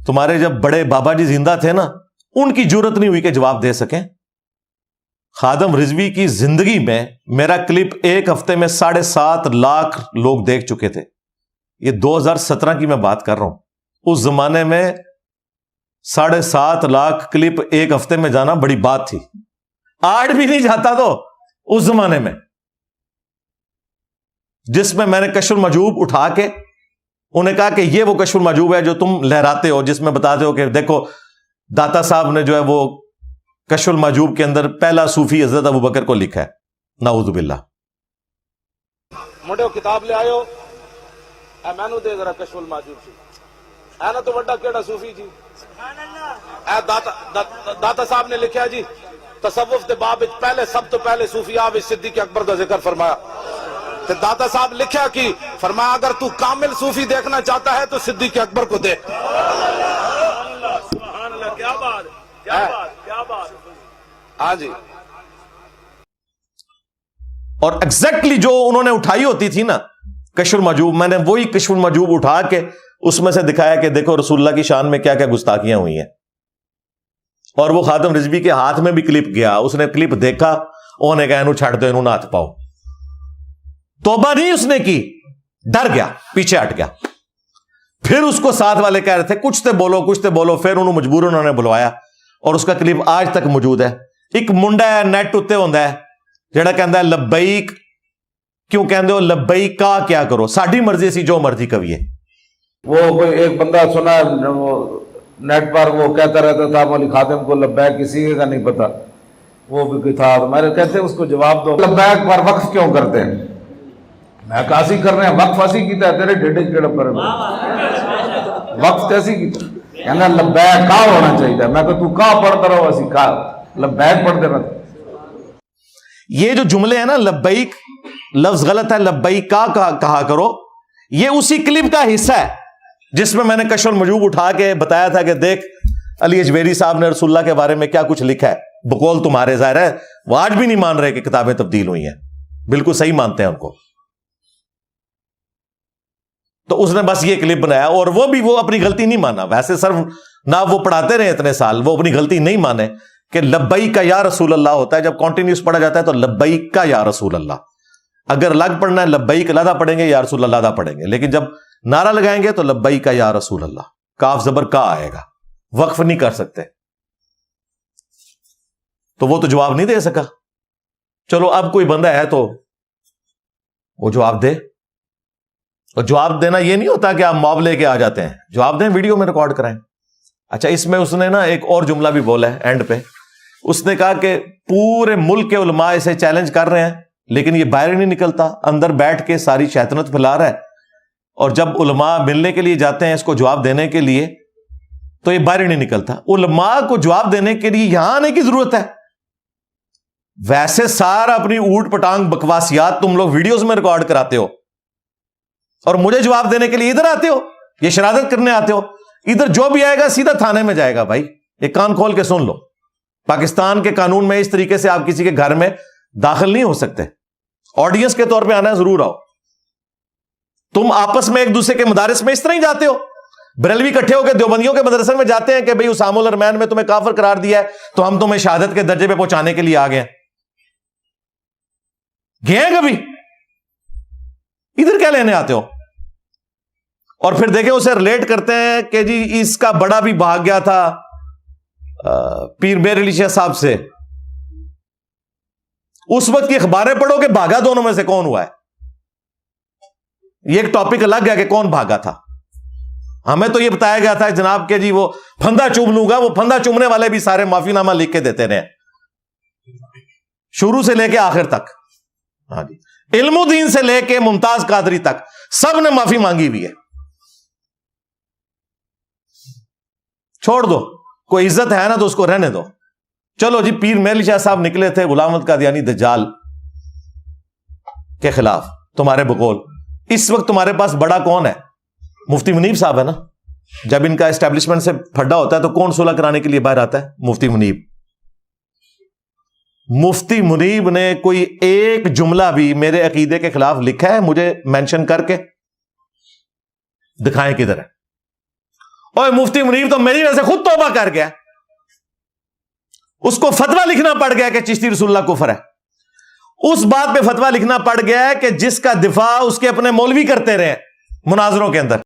تمہارے جب بڑے بابا جی زندہ تھے نا، ان کی جرت نہیں ہوئی کہ جواب دے سکیں۔ خادم رضوی کی زندگی میں میرا کلپ ایک ہفتے میں 7.5 لاکھ لوگ دیکھ چکے تھے۔ یہ 2017 کی میں بات کر رہا ہوں۔ اس زمانے میں 7.5 لاکھ کلپ ایک ہفتے میں جانا بڑی بات تھی، آج بھی نہیں جاتا تو اس زمانے میں، جس میں میں نے کشف المجوب اٹھا کے انہیں کہا کہ یہ وہ کشف المجوب ہے جو تم لہراتے ہو، جس میں بتاتے ہو کہ دیکھو داتا صاحب نے جو ہے وہ کشف المجوب کے اندر پہلا صوفی حضرت ابوبکر کو لکھا ہے، نعوذ باللہ۔ موٹے کتاب لے آئے ہو، اے مینو دے ذرا کشف المجوب سی، اے نا تو بڑا کیڑا صوفی جی، اے داتا صاحب نے لکھا جی تصوف دے باب پہلے سب تو پہلے صوفیاء وچ صدیق اکبر کا ذکر فرمایا۔ تو داتا صاحب لکھا کہ فرمایا اگر تو کامل صوفی دیکھنا چاہتا ہے تو صدیق اکبر کو دیکھ۔ سبحان اللہ، کیا بات، کیا بات، کیا بات۔ ہاں جی، اور ایگزیکٹلی جو انہوں نے اٹھائی ہوتی تھی نا کشف المجوب، میں نے وہی کشف المجوب اٹھا کے اس میں سے دکھایا کہ دیکھو رسول اللہ کی شان میں کیا کیا گستاخیاں ہوئی ہیں۔ اور وہ خادم رضوی کے ہاتھ میں بھی کلپ گیا، اس نے کلپ دیکھا، انہوں نے کہا انہوں چھڑ دو، انہوں نہ ہاتھ پاؤ۔ توبہ نہیں اس نے کی، ڈر گیا، پیچھے ہٹ گیا۔ پھر اس کو ساتھ والے کہہ رہے تھے کچھ تے بولو، کچھ تے بولو، پھر انہوں مجبور انہوں نے بلوایا، اور اس کا کلپ آج تک موجود ہے۔ ایک منڈا ہے نیٹ اتے ہوندا ہے جڑا کہندا ہے لبیک کیوں کہندے ہو، لبیک کا کیا کرو، ساڈی مرضی سی جو مرضی کہیے۔ وہ کوئی ایک بندہ سنا نیٹ پر، وہ کہتا رہتا تھا مولوی خادم کو لبیک کسی کا نہیں پتا، وہ بھی کوئی تھا، ہمارے کہتے ہیں اس کو جواب دو لبیک پر وقف کیوں کرتے ہیں؟ میں کہا اسی کر رہے ہیں، وقف ایسی کیتا ہے تیرے ڈیڈے کیڑا پر وقف ایسی کیتا ہے، کہنا لبیک کا ہونا چاہیے۔ میں کہ تو کا پڑھتا رہو، اسی کا لبیک پڑھتے رہتے۔ یہ جو جملے ہیں نا لبیک، لفظ غلط ہے، لبیک کا کہا کرو، یہ اسی کلپ کا حصہ ہے جس میں نے کشف المجوب اٹھا کے بتایا تھا کہ دیکھ علی اجمیری صاحب نے رسول اللہ کے بارے میں کیا کچھ لکھا ہے، بقول تمہارے، ظاہر ہے وہ آج بھی نہیں مان رہے کہ کتابیں تبدیل ہوئی ہیں، بالکل صحیح مانتے ہیں ان کو۔ تو اس نے بس یہ کلپ بنایا، اور وہ بھی وہ اپنی غلطی نہیں مانا، ویسے صرف نہ وہ پڑھاتے رہے اتنے سال، وہ اپنی غلطی نہیں مانے کہ لبیک کا یا رسول اللہ ہوتا ہے، جب کنٹینیوس پڑھا جاتا ہے تو لبیک کا یا رسول اللہ، اگر الگ پڑھنا ہے لبیک علیحدہ پڑھیں گے، یا رسول اللہ علیحدہ پڑھیں گے، لیکن جب نعرہ لگائیں گے تو لبیک کا یا رسول اللہ، کاف زبر کا آئے گا، وقف نہیں کر سکتے۔ تو وہ تو جواب نہیں دے سکا، چلو اب کوئی بندہ ہے تو وہ جواب دے۔ اور جواب دینا یہ نہیں ہوتا کہ آپ موب لے کے آ جاتے ہیں، جواب دیں، ویڈیو میں ریکارڈ کرائیں۔ اچھا، اس میں اس نے نا ایک اور جملہ بھی بولا ہے اینڈ پہ، اس نے کہا کہ پورے ملک کے علماء اسے چیلنج کر رہے ہیں لیکن یہ باہر نہیں نکلتا، اندر بیٹھ کے ساری شیطنت پھیلا رہا ہے، اور جب علماء ملنے کے لیے جاتے ہیں اس کو جواب دینے کے لیے تو یہ باہر نہیں نکلتا۔ علماء کو جواب دینے کے لیے یہاں آنے کی ضرورت ہے، ویسے سارا اپنی اوٹ پٹانگ بکواسیات تم لوگ ویڈیوز میں ریکارڈ کراتے ہو، اور مجھے جواب دینے کے لیے ادھر آتے ہو، یہ شرادت کرنے آتے ہو۔ ادھر جو بھی آئے گا سیدھا تھانے میں جائے گا۔ بھائی ایک کان کھول کے سن لو، پاکستان کے قانون میں اس طریقے سے آپ کسی کے گھر میں داخل نہیں ہو سکتے، آڈینس کے طور پہ آنا ہے ضرور آؤ۔ تم آپس میں ایک دوسرے کے مدارس میں اس طرح ہی جاتے ہو، بریلوی اکٹھے ہو کے دیوبندیوں کے مدرسے میں جاتے ہیں کہ بھئی اسام الرحمن میں تمہیں کافر قرار دیا ہے تو ہم تمہیں شہادت کے درجے پہ پہنچانے کے لیے آ گئے ہیں۔ گئے کبھی؟ ادھر کیا لینے آتے ہو؟ اور پھر دیکھیں اسے ریلیٹ کرتے ہیں کہ جی اس کا بڑا بھی بھاگ گیا تھا پیر میر علی شاہ صاحب سے۔ اس وقت کی اخباریں پڑھو کہ بھاگا دونوں میں سے کون ہوا ہے، یہ ایک ٹاپک الگ ہے کہ کون بھاگا تھا۔ ہمیں تو یہ بتایا گیا تھا جناب کہ جی وہ پھندا چوم لوں گا، وہ پھندا چومنے والے بھی سارے معافی نامہ لکھ کے دیتے رہے شروع سے لے کے آخر تک۔ ہاں جی، علم الدین سے لے کے ممتاز قادری تک سب نے معافی مانگی ہوئی ہے۔ چھوڑ دو، کوئی عزت ہے نا تو اس کو رہنے دو۔ چلو جی، پیر میر علی شاہ صاحب نکلے تھے غلام احمد قادیانی دجال کے خلاف تمہارے بقول، اس وقت تمہارے پاس بڑا کون ہے؟ مفتی منیب صاحب ہے نا۔ جب ان کا اسٹیبلشمنٹ سے پھڈا ہوتا ہے تو کون صلح کرانے کے لیے باہر آتا ہے؟ مفتی منیب۔ مفتی منیب نے کوئی ایک جملہ بھی میرے عقیدے کے خلاف لکھا ہے؟ مجھے مینشن کر کے دکھائیں کدھر ہے۔ اور مفتی منیر تو میری وجہ سے خود توبہ کر گیا, اس کو فتویٰ لکھنا پڑ گیا کہ چشتی رسول اللہ کفر ہے. اس بات پہ فتویٰ لکھنا پڑ گیا ہے کہ جس کا دفاع اس کے اپنے مولوی کرتے رہے مناظروں کے اندر.